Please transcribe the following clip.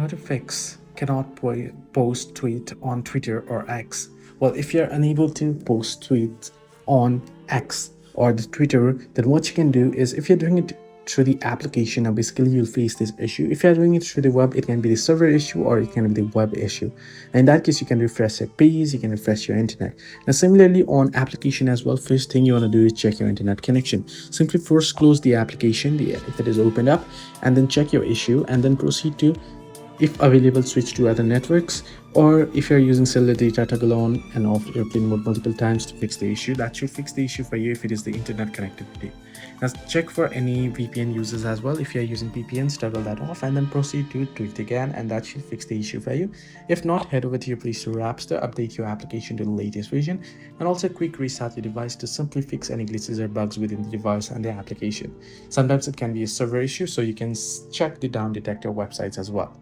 How to fix cannot post tweet on Twitter or X. Well, if you're unable to post tweets on X or the Twitter, then what you can do is if you're doing it through the application, now basically you'll face this issue. If you're doing it through the web, it can be the server issue or it can be the web issue. In that case, you can refresh your page, you can refresh your internet. Now similarly on application as well, first thing you want to do is check your internet connection. Simply first close the application if it is opened up, and then check your issue, and then proceed to, if available, switch to other networks, or if you're using cellular data, toggle on and off airplane mode multiple times to fix the issue. That should fix the issue for you if it is the internet connectivity. Now check for any VPN users as well. If you're using VPNs, toggle that off and then proceed to do it again, and that should fix the issue for you. If not, head over to your Play Store or App Store, update your application to the latest version, and also quick restart your device to simply fix any glitches or bugs within the device and the application. Sometimes it can be a server issue, so you can check the down detector websites as well.